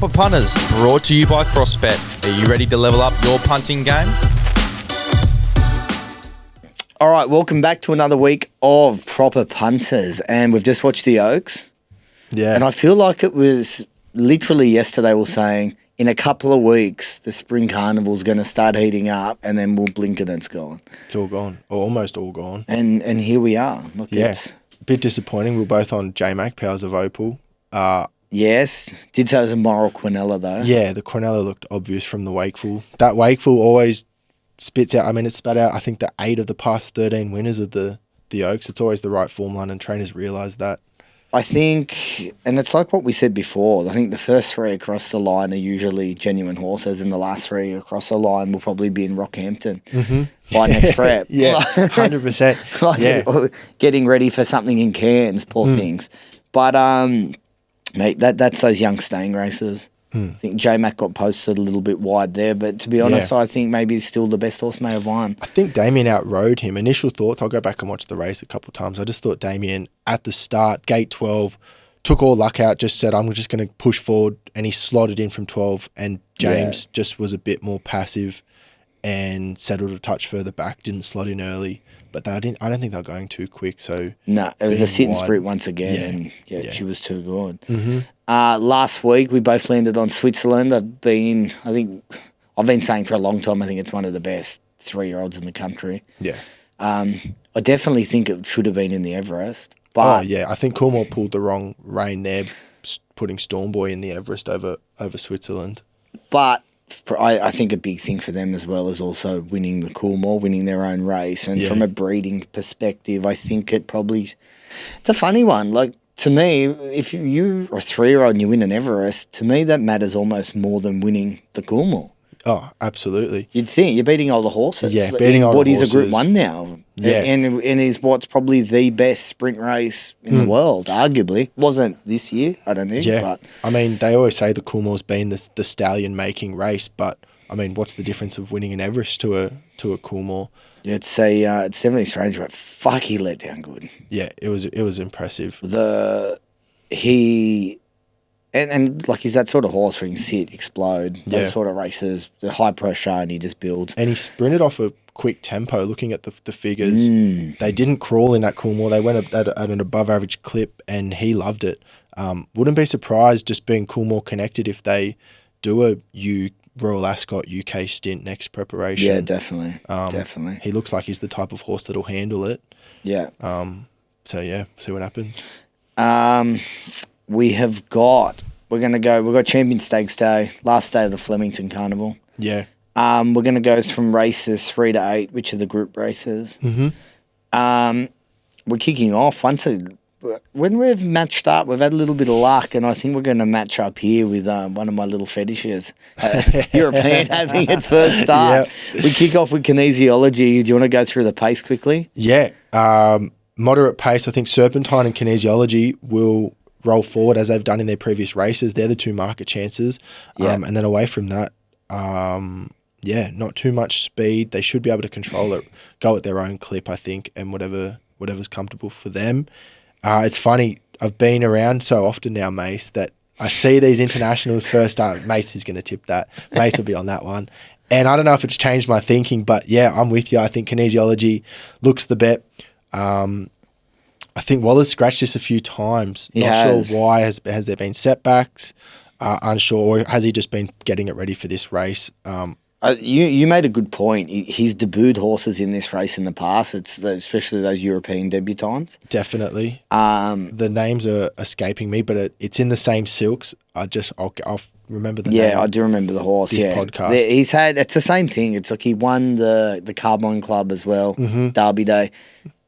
Proper Punters, brought to you by CrossBet. Are you ready to level up your punting game? All right, welcome back to another week of Proper Punters, and we've just watched the Oaks. Yeah. And I feel like it was literally yesterday we were saying, in a couple of weeks, the Spring Carnival's going to start heating up, and then we'll blink and it's gone. It's all gone, or almost all gone. And here we are. Look, Yes. A bit disappointing. We're both on J-Mac, Powers of Opal. Yes, did say it was a moral Quinella though. Yeah, the Quinella looked obvious from the Wakeful. That Wakeful always spits out, it spat out, I think, the 8 of the past 13 winners of the Oaks. It's always the right form line, and trainers realise that. I think, and it's like what we said before, I think the first 3 across the line are usually genuine horses, and the last 3 across the line will probably be in Rockhampton by next prep. Yeah, 100%. Yeah. Getting ready for something in Cairns, poor things. But, mate, that's those young staying races. I think J-Mac got posted a little bit wide there, but to be honest, I think maybe still the best horse may have won. I think Damien outrode him. Initial thoughts, I'll go back and watch the race a couple of times. I just thought Damien at the start, gate 12, took all luck out, just said, I'm just going to push forward, and he slotted in from 12, and James just was a bit more passive and settled a touch further back, didn't slot in early. But I don't think they're going too quick. So no, it was a sit and sprint once again, and she was too good. Last week we both landed on Switzerland. I've been saying for a long time, I think it's one of the best 3-year-olds in the country. Yeah. I definitely think it should have been in the Everest. But I think Coolmore pulled the wrong rein there, putting Stormboy in the Everest over Switzerland. But I think a big thing for them as well is also winning the Coolmore, winning their own race. And from a breeding perspective, I think it's a funny one. Like, to me, if you are a 3-year-old and you win an Everest, to me that matters almost more than winning the Coolmore. Oh, absolutely. You'd think you're beating older horses. Yeah, beating older horses. He's a Group 1 now. Yeah. And is what's probably the best sprint race in the world, arguably. Wasn't this year, I don't think. Yeah. But they always say the Coolmore's been the stallion-making race, but, what's the difference of winning an Everest to a Coolmore? It's definitely strange, but fuck, he let down good. Yeah, it was impressive. And like, he's that sort of horse where he can sit, explode, those sort of races, the high pressure, and he just builds. And he sprinted off a quick tempo, looking at the figures. They didn't crawl in that Coolmore. They went at an above average clip, and he loved it. Wouldn't be surprised, just being Coolmore connected, if they do a Royal Ascot UK stint next preparation. Yeah, definitely. Definitely. He looks like he's the type of horse that'll handle it. Yeah. See what happens. We've got Champion Stakes Day, last day of the Flemington Carnival. Yeah. We're going to go from races 3 to 8, which are the group races. We're kicking off. When we've matched up, we've had a little bit of luck, and I think we're going to match up here with one of my little fetishes, European having its first start. Yep. We kick off with Kinesiology. Do you want to go through the pace quickly? Yeah. Moderate pace. I think Serpentine and Kinesiology will roll forward as they've done in their previous races. They're the 2 market chances. And then away from that, not too much speed. They should be able to control it, go at their own clip, I think, and whatever's comfortable for them. It's funny, I've been around so often now, Mace, that I see these internationals first start. Mace is going to tip that. Mace will be on that one. And I don't know if it's changed my thinking, but yeah, I'm with you. I think Kinesiology looks the bet. I think Waller's scratched this a few times. Not sure why. Has there been setbacks? Unsure. Or has he just been getting it ready for this race? You made a good point. He's debuted horses in this race in the past. Especially those European debutants. Definitely. The names are escaping me, but it's in the same silks. I'll remember the name. Yeah, I do remember the horse. This podcast. It's the same thing. It's like he won the Carbon Club as well, Derby Day.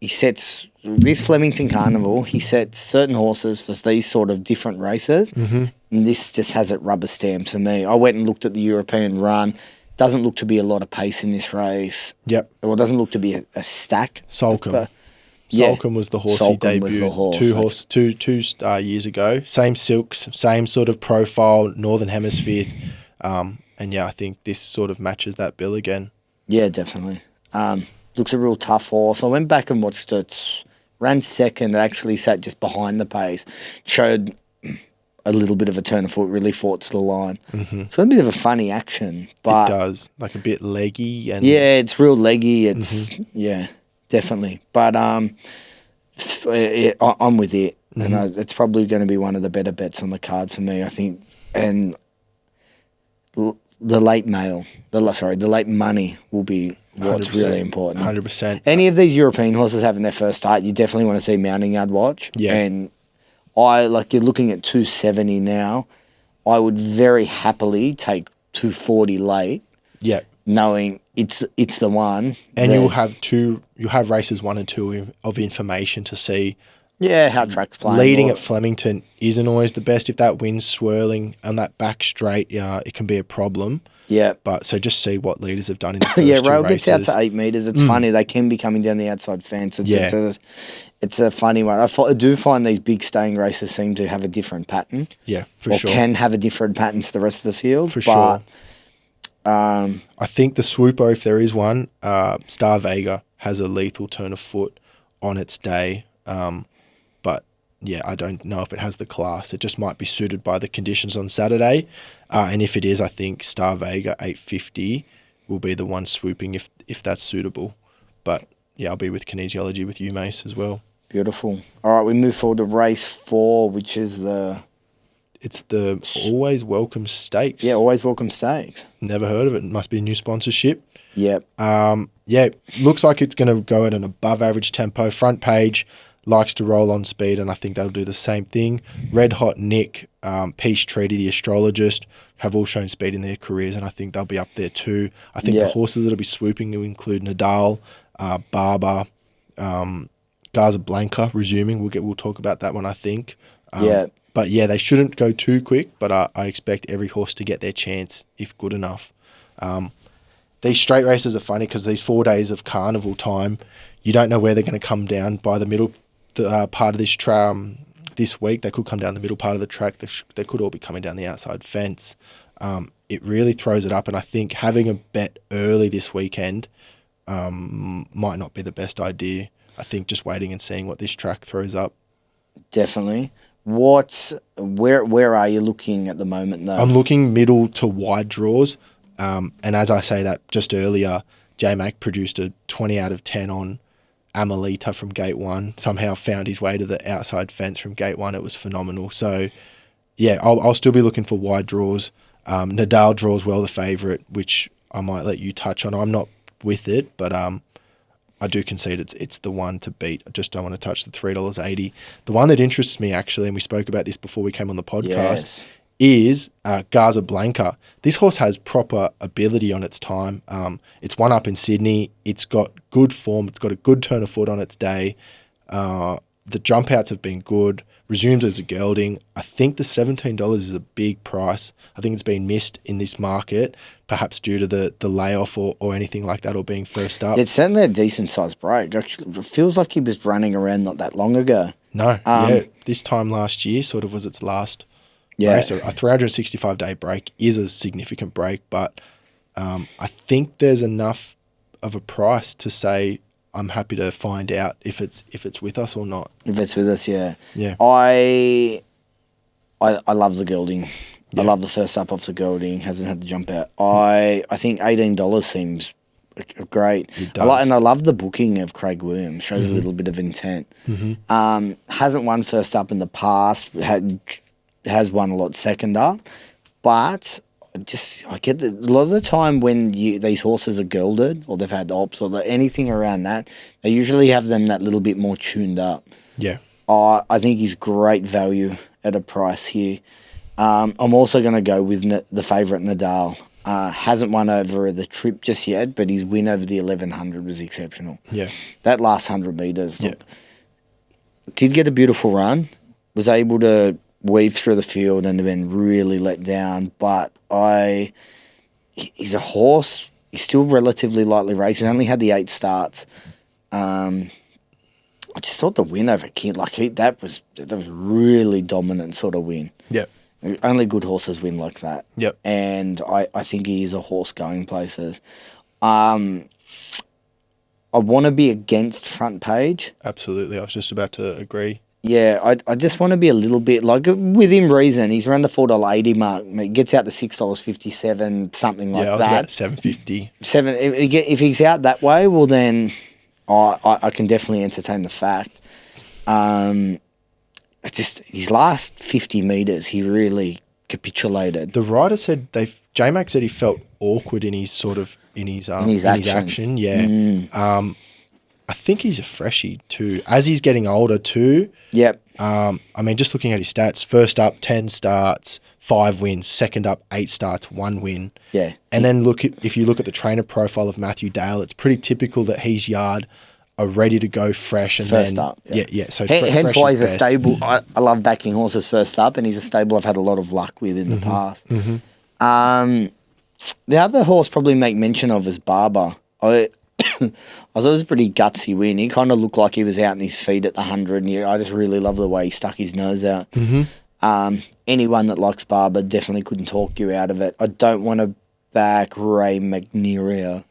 He sets this Flemington Carnival. He sets certain horses for these sort of different races, and this just has it rubber stamped for me. I went and looked at the European run. Doesn't look to be a lot of pace in this race. Yep. Well, it doesn't look to be a stack. Solcombe. Solcombe was the horse he debuted 2 years ago. Same silks, same sort of profile, Northern Hemisphere. And I think this sort of matches that bill again. Yeah, definitely. Looks a real tough horse. I went back and watched it. Ran second, actually sat just behind the pace. Showed a little bit of a turn of foot, really fought to the line. So a bit of a funny action, but It does. Like a bit leggy and yeah, it's real leggy. It's yeah, definitely. But I'm with it, and it's probably going to be one of the better bets on the card for me, I think. And the late late money will be what's really important. 100%. Any of these European horses having their first start, you definitely want to see Mounting Yard watch. Yeah. And you're looking at 270 now. I would very happily take 240 late. Yeah. Knowing it's the one. And you'll have races 1 and 2 of information to see. Yeah, how track's playing. Leading at Flemington isn't always the best. If that wind's swirling on that back straight, it can be a problem. Yeah. But so just see what leaders have done in the first 2 races. Rail gets out to 8 metres. It's funny. They can be coming down the outside fence. It's a funny one. I do find these big staying races seem to have a different pattern. Yeah, for sure. Or can have a different pattern to the rest of the field. For sure. I think the swooper, if there is one, Star Vega has a lethal turn of foot on its day. But yeah, I don't know if it has the class. It just might be suited by the conditions on Saturday. And if it is, I think Star Vega 850 will be the one swooping if that's suitable. But yeah, I'll be with Kinesiology with you, Mace, as well. Beautiful. All right, we move forward to race 4, which is It's the Always Welcome Stakes. Yeah, Always Welcome Stakes. Never heard of it. It must be a new sponsorship. Yep. Looks like it's going to go at an above average tempo. Front page likes to roll on speed, and I think that'll do the same thing. Red Hot Nick, Peace Treaty, the astrologist, have all shown speed in their careers, and I think they'll be up there too. I think the horses that'll be swooping will include Nadal, Barber, Casablanca resuming. We'll talk about that one, I think. But yeah, they shouldn't go too quick, but I expect every horse to get their chance if good enough. These straight races are funny because these 4 days of carnival time, you don't know where they're going to come down by the middle part of this week. They could come down the middle part of the track. They could all be coming down the outside fence. It really throws it up, and I think having a bet early this weekend might not be the best idea. I think just waiting and seeing what this track throws up. Definitely. Where are you looking at the moment, though? I'm looking middle to wide draws. And as I say that just earlier, J-Mac produced a 20 out of 10 on Amelita from gate 1. Somehow found his way to the outside fence from gate 1. It was phenomenal. So, yeah, I'll still be looking for wide draws. Nadal draws well the favourite, which I might let you touch on. I'm not with it, but I do concede it's the one to beat. I just don't want to touch the $3.80. The one that interests me, actually, and we spoke about this before we came on the podcast, is Casablanca. This horse has proper ability on its time. It's won up in Sydney. It's got good form. It's got a good turn of foot on its day. The jump outs have been good. Resumes as a gelding. I think the $17 is a big price. I think it's been missed in this market, perhaps due to the layoff or anything like that, or being first up. It's certainly a decent sized break. Actually, it feels like he was running around not that long ago. No, this time last year sort of was its last race. A 365-day break is a significant break, but I think there's enough of a price to say I'm happy to find out if it's with us or not. If it's with us, yeah. I love the gelding. Yeah. I love the first up off the gelding. Hasn't had to jump out. I think $18 seems great. It does. I love the booking of Craig Williams. Shows a little bit of intent. Hasn't won first up in the past. Has won a lot second up, but I get a lot of the time when these horses are gelded or they've had ops or anything around that, they usually have them that little bit more tuned up. Yeah. I think he's great value at a price here. I'm also going to go with the favourite Nadal. Hasn't won over the trip just yet, but his win over the 1100 was exceptional. Yeah. That last 100 metres. Look, did get a beautiful run. Was able to weave through the field and then really let down. But he's a horse. He's still relatively lightly raced. He's only had the 8 starts. I just thought the win over King, that was really dominant sort of win. Yep. Only good horses win like that. Yep. And I think he is a horse going places. I want to be against front page. Absolutely. I was just about to agree. Yeah, I just want to be a little bit like within reason. He's around the $4.80 mark. He gets out to $6.57, something like Yeah, I was that. about $7.50. If he's out that way, well then I can definitely entertain the fact. Just his last 50 meters, he really capitulated. The writer said J-Mac said he felt awkward in his action. Yeah. I think he's a freshie too. As he's getting older too. Yep. I mean, just looking at his stats, first up 10 starts, 5 wins. Second up 8 starts, 1 win. Yeah. And then if you look at the trainer profile of Matthew Dale, it's pretty typical that his yard are ready to go fresh and first then up. Yeah. So hence fresh why is he's a best. stable. I love backing horses first up, and he's a stable I've had a lot of luck with in the past. The other horse probably make mention of is Barber. I was always a pretty gutsy win. He kind of looked like he was out on his feet at the 100. And I just really love the way he stuck his nose out. Anyone that likes Barber definitely couldn't talk you out of it. I don't want to back Ray McNeary.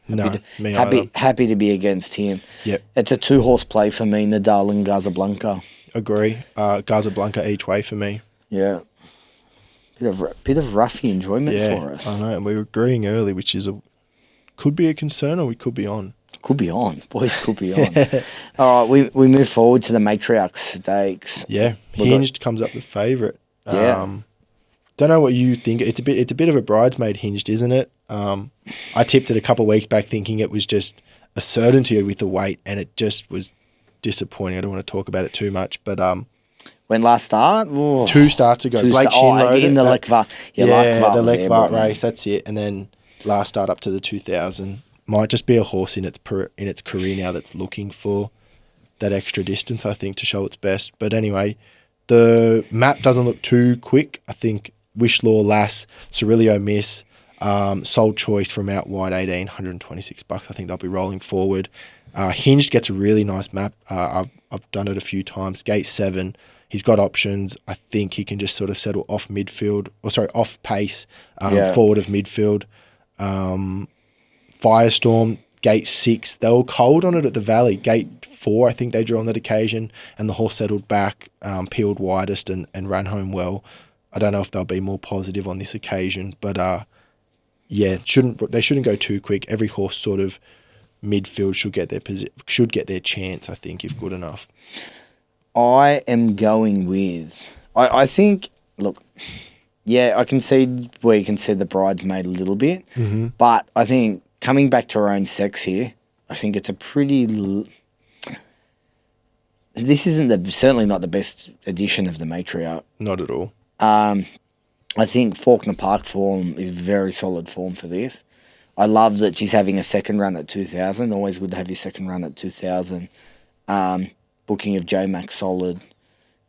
Happy to be against him. Yep. It's a 2-horse play for me, Nadal and Casablanca. Agree. Casablanca each way for me. Yeah. Bit of roughy enjoyment for us. I know, and we were agreeing early, which is could be a concern, or we could be on. Could be on. Boys could be on. All right, we move forward to the Matriarch Stakes. Yeah, Hinged comes up the favourite. Yeah. Don't know what you think. It's a bit of a bridesmaid Hinged, isn't it? I tipped it a couple of weeks back thinking it was just a certainty with the weight, and it just was disappointing. I don't want to talk about it too much, but when last start? Ooh. 2 starts ago. Blake Shin rode in the Lekvar. Yeah, the Lekvar race. That's it. And then last start up to the 2000. Might just be a horse in its career now that's looking for that extra distance, I think, to show its best. But anyway, the map doesn't look too quick. I think Wishlaw, Lass, Cirilio Miss, Soul Choice from out wide 18, $126. I think they'll be rolling forward. Hinged gets a really nice map. I've done it a few times. Gate 7. He's got options. I think he can just sort of settle off pace, forward of midfield. Firestorm, Gate 6. They were cold on it at the Valley. Gate 4, I think they drew on that occasion, and the horse settled back, peeled widest and ran home well. I don't know if they'll be more positive on this occasion, but they shouldn't go too quick. Every horse sort of midfield should get their chance, I think, if good enough. I am going with... I think... Look, yeah, I can see where you can see the bridesmaid a little bit, but I think coming back to her own sex here, I think it's a pretty... This isn't certainly not the best edition of the Matriarch. Not at all. I think Faulkner Park form is very solid form for this. I love that she's having a second run at 2000. Always good to have your second run at 2000. Booking of J-Mac solid.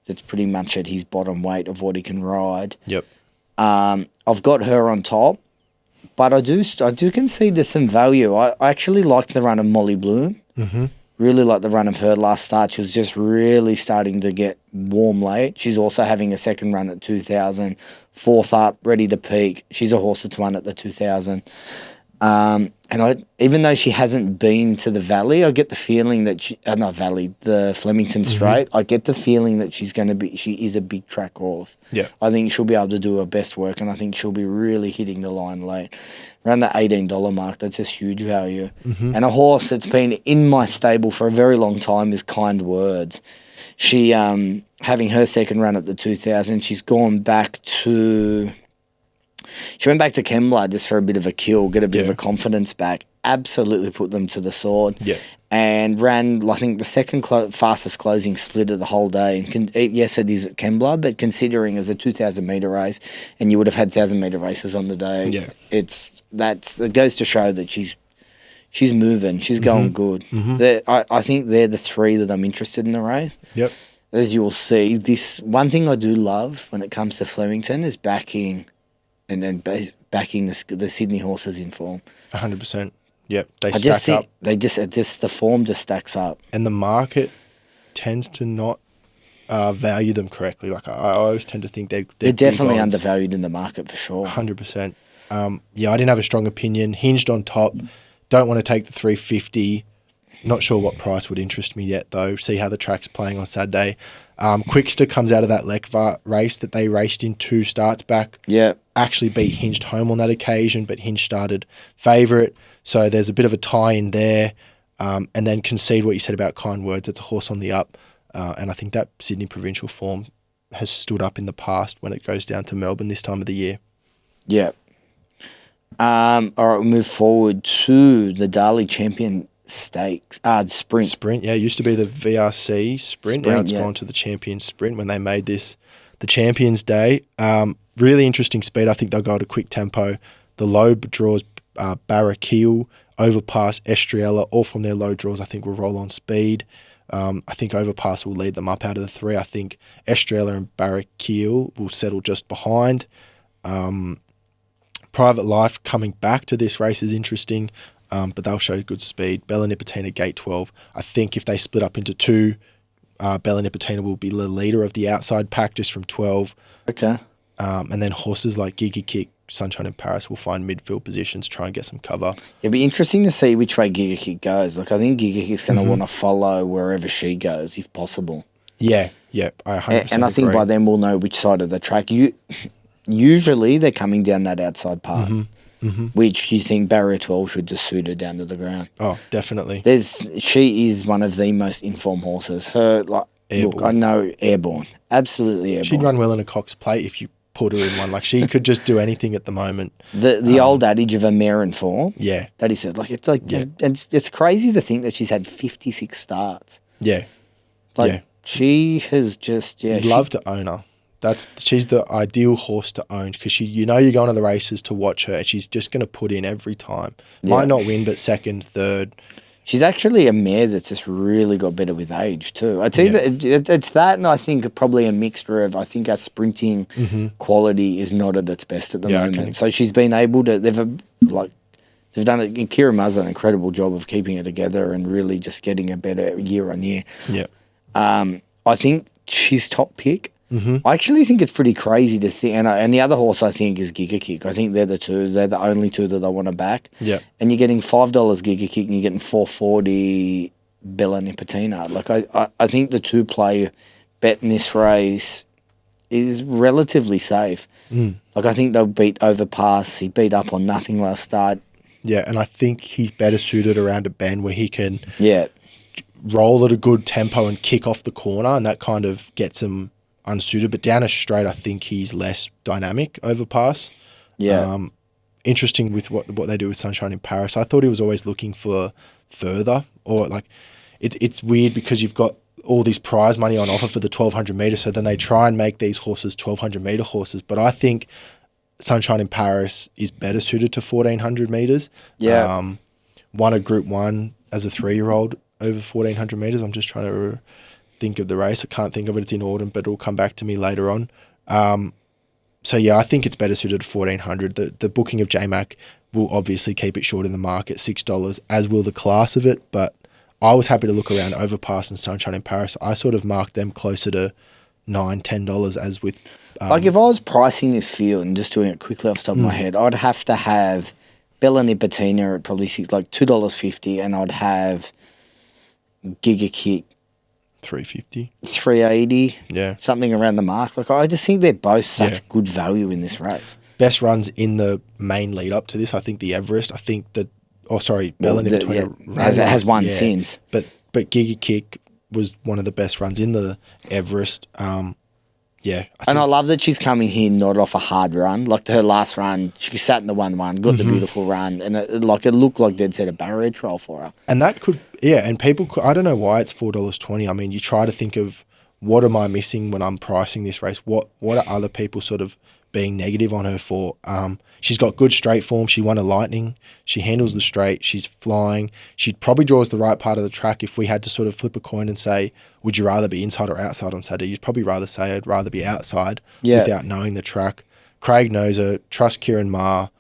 That's pretty much at his bottom weight of what he can ride. Yep. I've got her on top, but I do concede there's some value. I actually liked the run of Molly Bloom. Really liked the run of her last start. She was just really starting to get warm late. She's also having a second run at 2000. 4th up, ready to peak. She's a horse that's won at the 2000. And even though she hasn't been to the Valley, I get the feeling that the Flemington Straight, I get the feeling that she is a big track horse. Yeah. I think she'll be able to do her best work, and I think she'll be really hitting the line late. Around the $18 mark, that's just huge value. And a horse that's been in my stable for a very long time is Kind Words. She, having her second run at the 2000, she went back to Kembla just for a bit of a kill, get a bit of a confidence back. Absolutely put them to the sword. Yeah. And ran, I think, the second fastest closing split of the whole day. And yes, it is at Kembla, but considering it was a 2,000-metre race and you would have had 1,000-metre races on the day, it goes to show that she's moving. She's going good. I think they're the 3 that I'm interested in the race. Yep. As you will see, this one thing I do love when it comes to Flemington is backing the Sydney horses in form. 100%. Yep, they stack up. The form just stacks up. And the market tends to not value them correctly. Like I always tend to think they're definitely undervalued in the market for sure. 100%. I didn't have a strong opinion. Hinged on top. Don't want to take the 350. Not sure what price would interest me yet, though. See how the track's playing on Saturday. Quickster comes out of that Lekvar race that they raced in 2 starts back. Yeah. Actually beat Hinged home on that occasion, but Hinged started favourite. So there's a bit of a tie-in there. And then concede what you said about Kind Words. It's a horse on the up. And I think that Sydney provincial form has stood up in the past when it goes down to Melbourne this time of the year. Yeah. All right, we'll move forward to the Darley Champion Stakes. Sprint. Sprint, yeah. It used to be the VRC Sprint. Now it's gone to the Champions Sprint when they made this the Champions Day. Really interesting speed. I think they'll go at a quick tempo. The low draws Barraquil, Overpass, Estriella, all from their low draws I think will roll on speed. I think Overpass will lead them up out of the 3. I think Estrella and Barraquil will settle just behind. Private Life coming back to this race is interesting, but they'll show good speed. Bella Nipotina, gate 12. I think if they split up into 2, Bella Nipotina will be the leader of the outside pack just from 12. Okay. And then horses like Giga Kick, Sunshine in Paris will find midfield positions, try and get some cover. It'll be interesting to see which way Giga Kick goes. Like, I think Giga Kick's going to want to follow wherever she goes, if possible. Yeah, I 100% And I think by then we'll know which side of the track. Usually they're coming down that outside part, which you think barrier 12 should just suit her down to the ground. Oh, definitely. She is one of the most informed horses. Look, I know, airborne. Absolutely airborne. She'd run well in a Cox Plate if you put her in one. Like, she could just do anything at the moment. The old adage of a mare in form. Yeah. That is it. Like, it's crazy to think that she's had 56 starts. Yeah. She has just, You'd love to own her. She's the ideal horse to own because you're going to the races to watch her and she's just going to put in every time. Might not win, but second, third. She's actually a mare that's just really got better with age too. I'd say that it's that, and I think probably a mixture of, I think our sprinting quality is not at its best at the moment. So she's been able to, they've done it. Kira Muzz an incredible job of keeping it together and really just getting a better year on year. Yeah. I think she's top pick. I actually think it's pretty crazy to think, and the other horse I think is Giga Kick. I think they're the only 2 that I want to back. Yeah, and you're getting $5 Giga Kick, and you're getting $4.40 Bella Nipotina. Like I think the 2-play bet in this race is relatively safe. Like I think they'll beat Overpass. He beat up on nothing last start. Yeah, and I think he's better suited around a bend where he can roll at a good tempo and kick off the corner, and that kind of gets him unsuited, but down a straight, I think he's less dynamic. Overpass. Yeah. Interesting with what they do with Sunshine in Paris. I thought he was always looking for further, or like it's weird because you've got all this prize money on offer for the 1200 metres, so then they try and make these horses 1200 metre horses. But I think Sunshine in Paris is better suited to 1400 metres. Yeah. Won a Group 1 as a 3-year-old over 1400 metres. I'm just trying to think of the race. I can't think of it. It's in autumn, but it'll come back to me later on. So yeah, I think it's better suited to 1400. The booking of JMac will obviously keep it short in the market, $6, as will the class of it. But I was happy to look around Overpass and Sunshine in Paris. I sort of marked them closer to $9, $10 as with. Like if I was pricing this field and just doing it quickly off the top of my head, I'd have to have Bella Nipotina at probably $2.50, and I'd have Giga Kick $3.50, $3.80, yeah, something around the mark. Like I just think they're both such good value in this race. Best runs in the main lead up to this. I think the Everest. I think that. Oh, sorry, Bella Nipotina has won since. But Giga Kick was one of the best runs in the Everest. I love that she's coming here not off a hard run. Like her last run, she sat in the 1-1, got the beautiful run, and it looked like dead set a barrier trial for her. And that could, and people could, I don't know why it's $4.20. I mean, you try to think of what am I missing when I'm pricing this race? What are other people sort of being negative on her for? She's got good straight form. She won a Lightning. She handles the straight. She's flying. She probably draws the right part of the track. If we had to sort of flip a coin and say, would you rather be inside or outside on Saturday? You'd probably rather say I'd rather be outside without knowing the track. Craig knows her. Trust Kieran Maher.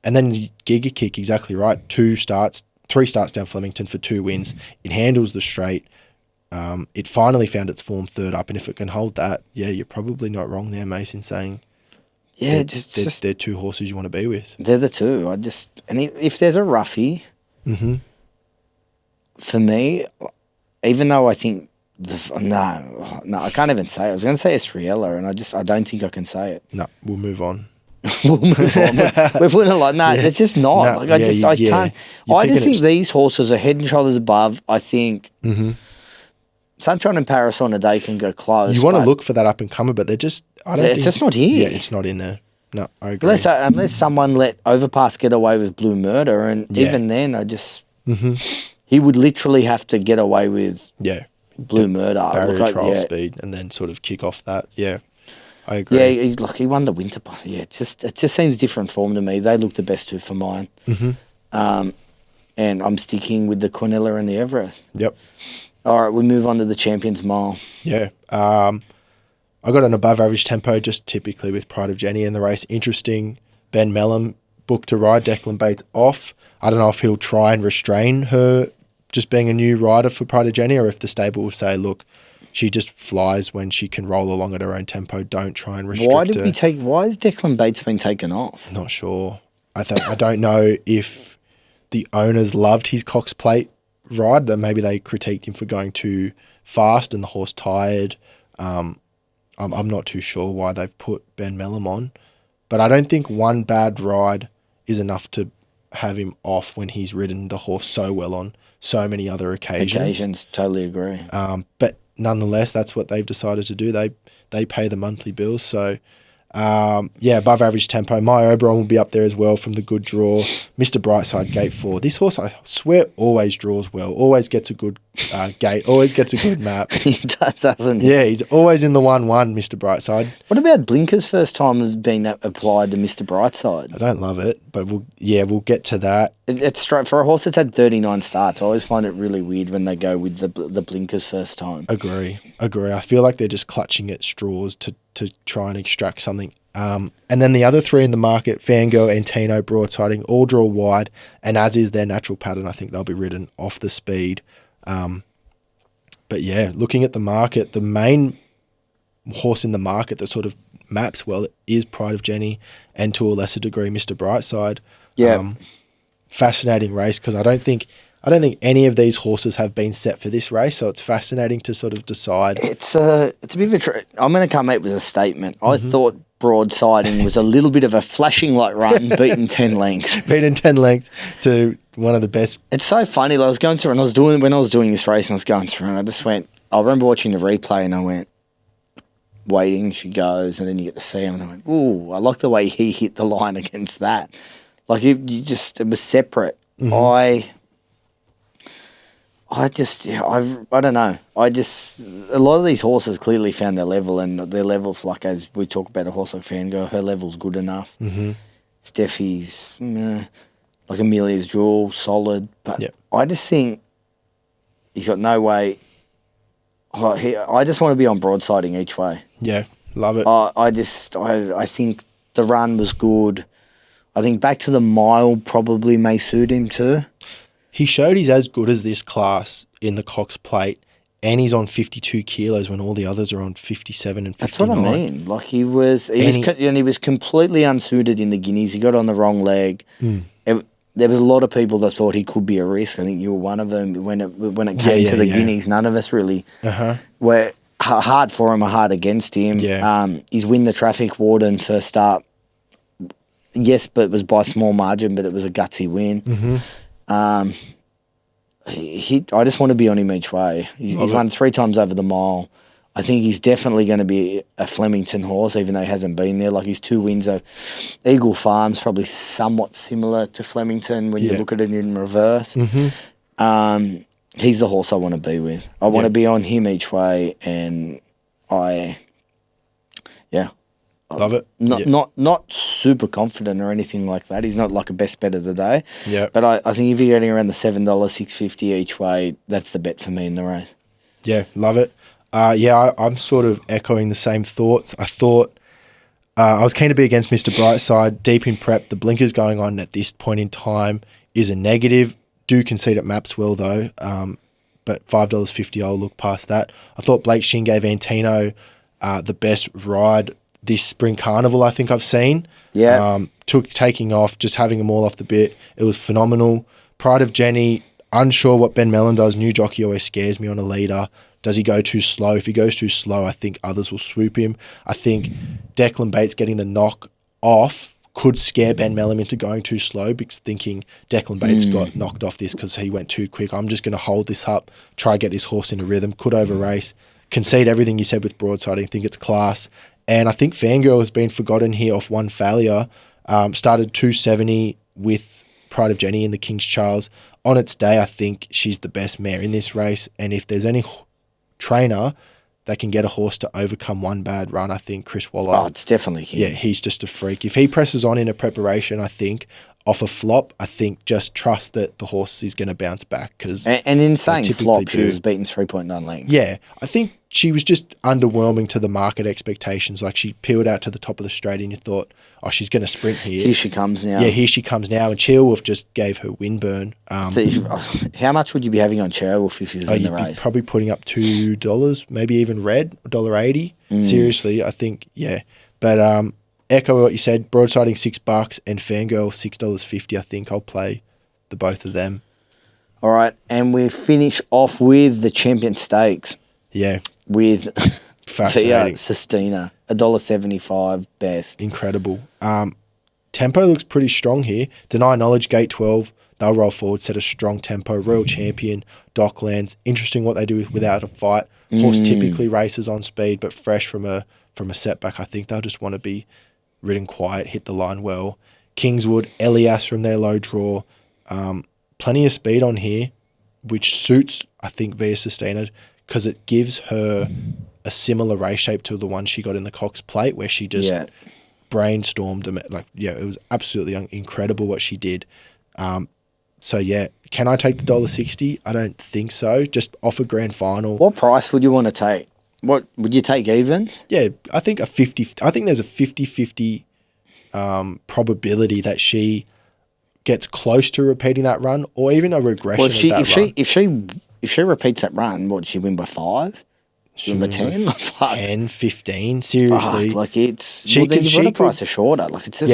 And then Giga Kick, exactly right. 3 starts down Flemington for 2 wins. It handles the straight. It finally found its form third up. And if it can hold that, you're probably not wrong there, Mason, saying they're 2 horses you want to be with. They're the 2. And if there's a roughie, for me, even though I think no, I can't even say it. I was going to say Estriella, and I don't think I can say it. No, we'll move on. We'll move on. We're putting it like, it's just not. No, I can't. I just think it. these horses are head and shoulders above. I think Sunshine and Paris on a day can go close. You want to look for that up and comer, but they're just. It's just not here. Yeah, it's not in there. No, I agree. Unless someone let Overpass get away with Blue Murder, and even then, I just he would literally have to get away with Blue Murder, barrier trial speed, and then sort of kick off that. Yeah, I agree. Yeah, he won the Winter. Yeah, it just seems different form to me. They look the best two for mine. And I'm sticking with the Cornella and the Everest. Yep. All right, we move on to the Champions Mile. Yeah. I got an above average tempo just typically with Pride of Jenny in the race. Interesting. Ben Mellum booked to ride. Declan Bates off. I don't know if he'll try and restrain her just being a new rider for Pride of Jenny, or if the stable will say, look, she just flies when she can roll along at her own tempo. Don't try and restrict her. Why has Declan Bates been taken off? Not sure. I don't know if the owners loved his Cox Plate ride, that maybe they critiqued him for going too fast and the horse tired. I'm not too sure why they've put Ben Mellum on, but I don't think one bad ride is enough to have him off when he's ridden the horse so well on so many other occasions. Totally agree. But nonetheless, that's what they've decided to do. They pay the monthly bills, so above average tempo. My Oberon will be up there as well from the good draw. Mr. Brightside, gate 4. This horse, I swear, always draws well. Always gets a good gate. Always gets a good map. He does, doesn't he? Yeah, he's always in the 1-1, Mr. Brightside. What about Blinker's first time has been applied to Mr. Brightside? I don't love it, but we'll get to that. It's straight for a horse that's had 39 starts. I always find it really weird when they go with the Blinkers first time. Agree. I feel like they're just clutching at straws to try and extract something. And then the other three in the market, Fangirl, Antino, Broadsiding, all draw wide, and as is their natural pattern, I think they'll be ridden off the speed. But yeah, looking at the market, the main horse in the market that sort of maps well is Pride of Jenny, and to a lesser degree, Mr. Brightside. Yeah. Fascinating race, because I don't think any of these horses have been set for this race, so it's fascinating to sort of decide. It's a bit of a I'm going to come out with a statement. I thought Broadsiding was a little bit of a flashing light run, beaten 10 lengths. Beaten 10 lengths to one of the best. It's so funny. Like, I was going through, and when I was doing this race, and I was going through, and I just went. I remember watching the replay, and I went, waiting. She goes, and then you get to see him, and I went, ooh, I like the way he hit the line against that. Like it was separate. I don't know. A lot of these horses clearly found their level, and their levels, like as we talk about a horse like Fangirl, her level's good enough. Steffi's, like Amelia's Jewel, solid. But I just think he's got no way. I just want to be on Broadsiding each way. Yeah, love it. I think the run was good. I think back to the mile probably may suit him too. He showed he's as good as this class in the Cox Plate, and he's on 52 kilos when all the others are on 57 and 59. That's what I mean. Like he was completely unsuited in the Guineas. He got on the wrong leg. There was a lot of people that thought he could be a risk. I think you were one of them when it came to the Guineas. None of us really were hard for him or hard against him. He's win the traffic warden first up. Yes, but it was by small margin, but it was a gutsy win. I just want to be on him each way. He's won 3 times over the mile. I think he's definitely going to be a Flemington horse, even though he hasn't been there. Like his 2 wins are Eagle Farm's probably somewhat similar to Flemington when you look at it in reverse. He's the horse I want to be with. I want to be on him each way, and love it. Not super confident or anything like that. He's not like a best bet of the day. Yeah. But I think if you're getting around the $7, $6.50 each way, that's the bet for me in the race. Yeah, love it. I'm sort of echoing the same thoughts. I thought I was keen to be against Mr. Brightside. Deep in prep, the blinkers going on at this point in time is a negative. Do concede it maps well though. But $5.50, I'll look past that. I thought Blake Shin gave Antino the best ride this spring carnival I think I've seen. Taking off, just having them all off the bit. It was phenomenal. Pride of Jenny, Unsure what Ben Mellon does. New jockey always scares me on a leader. Does he go too slow? If he goes too slow, I think others will swoop him. I think Declan Bates getting the knock off could scare Ben Mellon into going too slow, because thinking Declan Bates got knocked off this because he went too quick. I'm just going to hold this up, try to get this horse in a rhythm. Could over race. Concede everything you said with Broadside. I think it's class. And I think Fangirl has been forgotten here off one failure. Started 270 with Pride of Jenny in the King's Charles. On its day, I think she's the best mare in this race. And if there's any trainer that can get a horse to overcome one bad run, I think Chris Waller. Oh, it's definitely him. Yeah, he's just a freak. If he presses on in a preparation, I think, off a flop, I think just trust that the horse is going to bounce back. And in saying flop, she was beaten 3.9 lengths. Yeah, I think she was just underwhelming to the market expectations. Like, she peeled out to the top of the straight and you thought, oh, she's going to sprint here. Here she comes now. Yeah, here she comes now. And Cheerwolf just gave her windburn. How much would you be having on Cheerwolf if he was in the race? Probably putting up $2, maybe even red, $1.80. Seriously, I think, yeah. But echo what you said, Broadsiding $6 and Fangirl $6.50. I think I'll play the both of them. All right, and we finish off with the Champion Stakes. Yeah. With Fascinating. Sistina, $1.75 best. Incredible. Tempo looks pretty strong here. Deny Knowledge, Gate 12. They'll roll forward, set a strong tempo. Royal Champion, Docklands. Interesting what they do without a fight. Horse typically races on speed, but fresh from a setback. I think they'll just want to be ridden quiet, hit the line well. Kingswood, Elias from their low draw. Plenty of speed on here, which suits, I think, Via Sustained, because it gives her a similar race shape to the one she got in the Cox Plate, where she just brainstormed them. It was absolutely incredible what she did. So, yeah, can I take the $1.60? I don't think so. Just off a grand final. What price would you want to take? What would you take evens? Yeah, I think there's a 50-50 probability that she gets close to repeating that run, or even a regression of that run. If she repeats that run, what, she win by 5? She win by 10? 10, 15, seriously. You've got to price her shorter.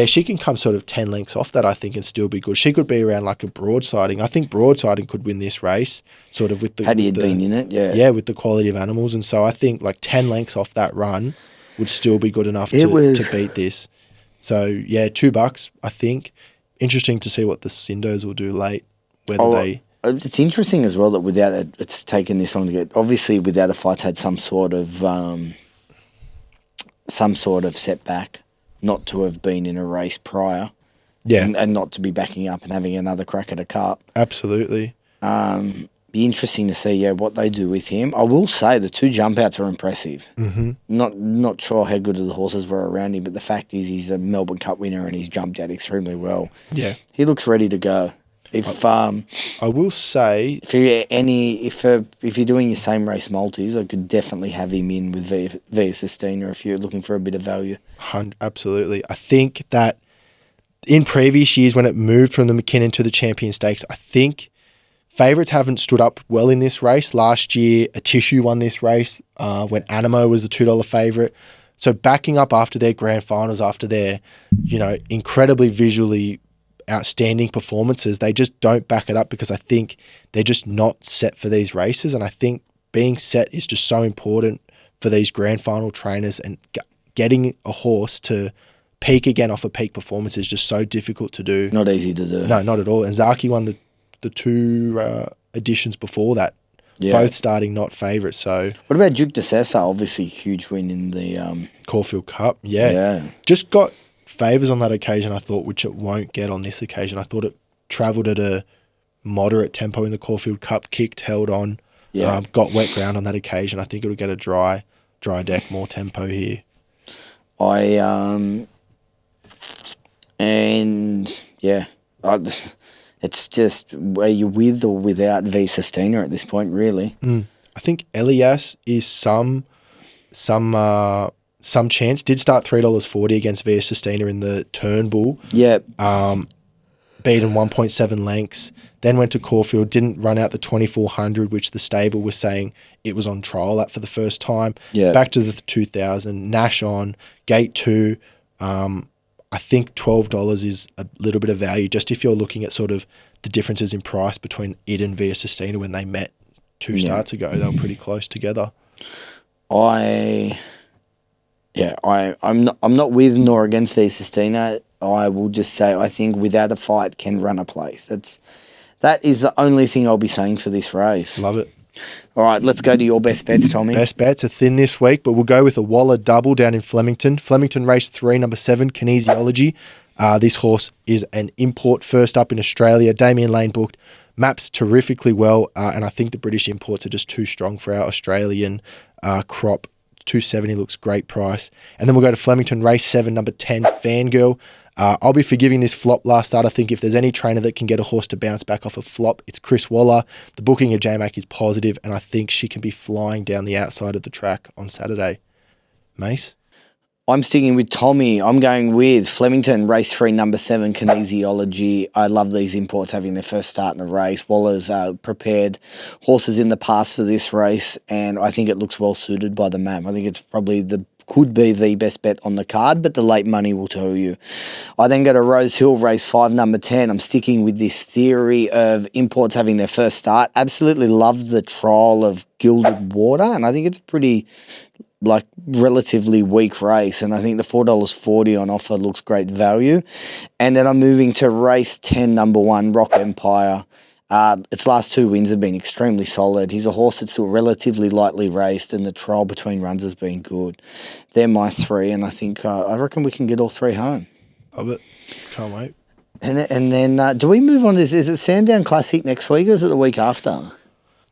She can come sort of 10 lengths off that, I think, and still be good. She could be around like a Broadsiding. I think Broadsiding could win this race, sort of with the... Had he been in it, yeah. Yeah, with the quality of animals. And so I think like 10 lengths off that run would still be good enough to beat this. So, yeah, $2, I think. Interesting to see what the Cindos will do late, It's interesting as well that without it, it's taken this long to get. Obviously, without a fight's had some sort of setback, not to have been in a race prior, and not to be backing up and having another crack at a cup. Absolutely. Be interesting to see what they do with him. I will say the 2 jump outs are impressive. Mm-hmm. Not sure how good the horses were around him, but the fact is he's a Melbourne Cup winner and he's jumped out extremely well. Yeah, he looks ready to go. I will say, if you're doing your same race multis, I could definitely have him in with Via Sistina if you're looking for a bit of value. Absolutely. I think that in previous years when it moved from the McKinnon to the Champion Stakes, I think favourites haven't stood up well in this race. Last year, a Tissue won this race when Animo was the $2 favourite. So backing up after their grand finals, after their, incredibly visually outstanding performances, they just don't back it up because I think they're just not set for these races. And I think being set is just so important for these grand final trainers, and getting a horse to peak again off a peak performance is just so difficult to do. Not easy to do. No, not at all. And Zaki won the 2 editions before that, both starting not favourites. So what about Duke de Sessa? Obviously huge win in the Caulfield Cup. Yeah. Just got favours on that occasion, I thought, which it won't get on this occasion. I thought it travelled at a moderate tempo in the Caulfield Cup, kicked, held on, got wet ground on that occasion. I think it'll get a dry deck, more tempo here. It's just, are you with or without V Sistina at this point, really? I think Elias is some chance. Did start $3.40 against Via Sistina in the Turnbull. Yeah. Beaten 1.7 lengths. Then went to Caulfield. Didn't run out the 2400, which the stable was saying it was on trial at for the first time. Yeah. Back to the 2000. Nash on. Gate 2. I think $12 is a little bit of value, just if you're looking at sort of the differences in price between it and Via Sistina when they met 2 starts ago. They were pretty close together. I'm not with nor against Via Sistina. I will just say I think Without a Fight can run a place. That is the only thing I'll be saying for this race. Love it. All right, let's go to your best bets, Tommy. Best bets are thin this week, but we'll go with a Waller double down in Flemington. Flemington race 3, number 7, Kinesiology. This horse is an import first up in Australia. Damien Lane booked. Maps terrifically well, and I think the British imports are just too strong for our Australian crop. 270 looks great price. And then we'll go to Flemington race 7, number 10, Fangirl. I'll be forgiving this flop last start. I think if there's any trainer that can get a horse to bounce back off a flop, it's Chris Waller. The booking of J-Mac is positive, and I think she can be flying down the outside of the track on Saturday. Mace? I'm sticking with Tommy. I'm going with Flemington race 3, number 7, Kinesiology. I love these imports having their first start in a race. Waller's prepared horses in the past for this race, and I think it looks well suited by the map. I think it's probably could be the best bet on the card, but the late money will tell you. I then go to Rose Hill, race 5, number 10. I'm sticking with this theory of imports having their first start. Absolutely love the trial of Gilded Water, and I think it's a pretty relatively weak race, and I think the $4.40 on offer looks great value. And then I'm moving to race 10, number 1, Rock Empire. Its last 2 wins have been extremely solid. He's a horse that's still relatively lightly raced, and the trial between runs has been good. They're my 3, and I think I reckon we can get all 3 home. Love it. Can't wait. And then do we move on? Is it Sandown Classic next week, or is it the week after?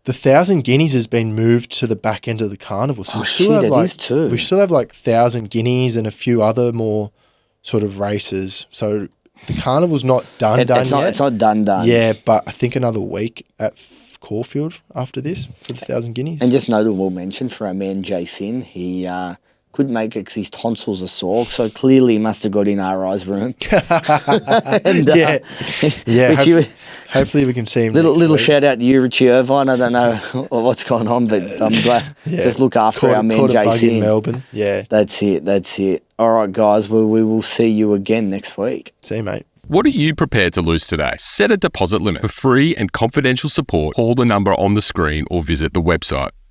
The 1,000 Guineas has been moved to the back end of the carnival. So we still have we still have 1,000 Guineas and a few other more sort of races. So the carnival's not done yet. It's not done. Yeah, but I think another week at Caulfield after this for the 1,000 Guineas. And just notable mention for our man Jason, he couldn't make it because his tonsils are sore, so clearly he must have got in RI's room. And, hopefully we can see him. Little shout out to you, Richie Irvine. I don't know what's going on, but I'm glad. Just look after our man Jason in Melbourne. Yeah, that's it. All right, guys. We will see you again next week. See you, mate. What are you prepared to lose today? Set a deposit limit. For free and confidential support, call the number on the screen or visit the website.